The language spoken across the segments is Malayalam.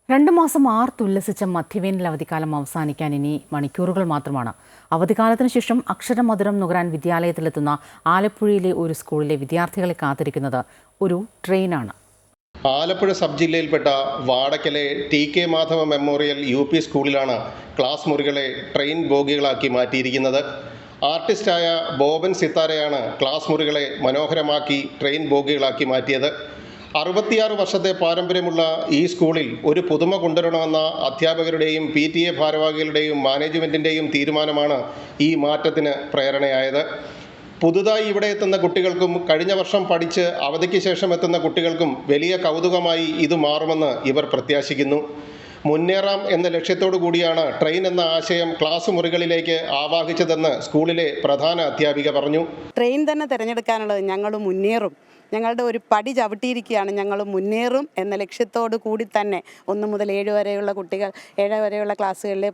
2 മാസം ആർത്തുല്ലസിച്ച മധ്യവേനൽ അവധിക്കാലം അവസാനിക്കാൻ ഇനി മണിക്കൂറുകൾ മാത്രമാണ്. അവധിക്കാലത്തിന് ശേഷം അക്ഷരമധുരം നുകരാൻ വിദ്യാലയത്തിലെത്തുന്ന ആലപ്പുഴയിലെ ഒരു സ്കൂളിലെ വിദ്യാർത്ഥികളെ കാത്തിരിക്കുന്നത് ഒരു ട്രെയിനാണ്. ആലപ്പുഴ സബ് ജില്ലയിൽപ്പെട്ട വാടക്കലെ ടി.കെ. മാധവ മെമ്മോറിയൽ UP സ്കൂളിലാണ് ക്ലാസ് മുറികളെ ട്രെയിൻ ബോഗികളാക്കി മാറ്റിയിരിക്കുന്നത്. ആർട്ടിസ്റ്റായ ബോബൻ സിത്താരയാണ് ക്ലാസ് മുറികളെ മനോഹരമാക്കി ട്രെയിൻ ബോഗികളാക്കി മാറ്റിയത്. 66 വർഷത്തെ പാരമ്പര്യമുള്ള ഈ സ്കൂളിൽ ഒരു പുതുമ കൊണ്ടുവരണമെന്ന അധ്യാപകരുടെയും PTA ഭാരവാഹികളുടെയും മാനേജ്മെൻറ്റിൻ്റെയും തീരുമാനമാണ് ഈ മാറ്റത്തിന് പ്രേരണയായത്. പുതുതായി ഇവിടെ എത്തുന്ന കുട്ടികൾക്കും കഴിഞ്ഞ വർഷം പഠിച്ച് അവധിക്ക് ശേഷം എത്തുന്ന കുട്ടികൾക്കും വലിയ കൗതുകമായി ഇത് മാറുമെന്ന് ഇവർ പ്രത്യാശിക്കുന്നു. മുന്നേറാം എന്ന ലക്ഷ്യത്തോടു കൂടിയാണ് ട്രെയിൻ എന്ന ആശയം ക്ലാസ് മുറികളിലേക്ക് ആവാഹിച്ചതെന്ന് സ്കൂളിലെ പ്രധാന അധ്യാപിക പറഞ്ഞു. ട്രെയിൻ തന്നെ തിരഞ്ഞെടുക്കാനുള്ളത് ഞങ്ങൾ മുന്നേറും, ഞങ്ങളുടെ ഒരു പടി ചവിട്ടിയിരിക്കുകയാണ്, ഞങ്ങൾ മുന്നേറും എന്ന ലക്ഷ്യത്തോടു കൂടി തന്നെ 1 മുതൽ 7 വരെയുള്ള കുട്ടികൾ 7 വരെയുള്ള ക്ലാസ്സുകളിലെ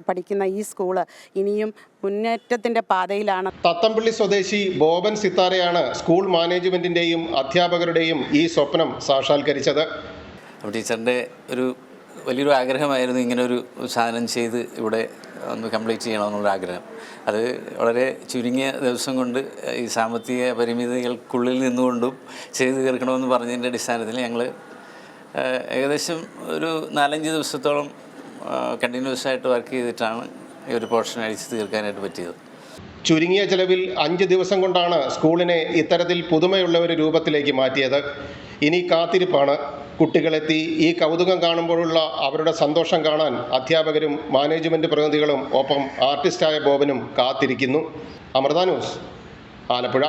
പഠിക്കുന്ന ഈ സ്കൂള് ഇനിയും മുന്നേറ്റത്തിൻ്റെ പാതയിലാണ്. തത്തമ്പള്ളി സ്വദേശി ബോബൻ സിത്താരയാണ് സ്കൂൾ മാനേജ്മെൻറ്റിൻ്റെയും അധ്യാപകരുടെയും ഈ സ്വപ്നം സാക്ഷാത്കരിച്ചത്. ടീച്ചറിൻ്റെ വലിയൊരു ആഗ്രഹമായിരുന്നു ഇങ്ങനൊരു സാധനം ചെയ്ത് ഇവിടെ ഒന്ന് കംപ്ലീറ്റ് ചെയ്യണമെന്നുള്ള ആഗ്രഹം. അത് വളരെ ചുരുങ്ങിയ ദിവസം കൊണ്ട് ഈ സാമ്പത്തിക പരിമിതികൾക്കുള്ളിൽ നിന്നുകൊണ്ടും ചെയ്തു തീർക്കണമെന്ന് പറഞ്ഞതിൻ്റെ അടിസ്ഥാനത്തിൽ ഞങ്ങൾ ഏകദേശം ഒരു 4-5 ദിവസത്തോളം കണ്ടിന്യൂസ് ആയിട്ട് വർക്ക് ചെയ്തിട്ടാണ് ഈ ഒരു പോർഷൻ അടിച്ച് തീർക്കാനായിട്ട് പറ്റിയത്. ചുരുങ്ങിയ ചെലവിൽ 5 ദിവസം കൊണ്ടാണ് സ്കൂളിനെ ഇത്തരത്തിൽ പുതുമയുള്ള ഒരു രൂപത്തിലേക്ക് മാറ്റിയത്. ഇനി കാത്തിരിപ്പാണ്. കുട്ടികളെത്തി ഈ കൗതുകം കാണുമ്പോഴുള്ള അവരുടെ സന്തോഷം കാണാൻ അധ്യാപകരും മാനേജ്മെൻറ്റ് പ്രതിനിധികളും ഒപ്പം ആർട്ടിസ്റ്റായ ബോബനും കാത്തിരിക്കുന്നു. അമൃത ന്യൂസ്, ആലപ്പുഴ.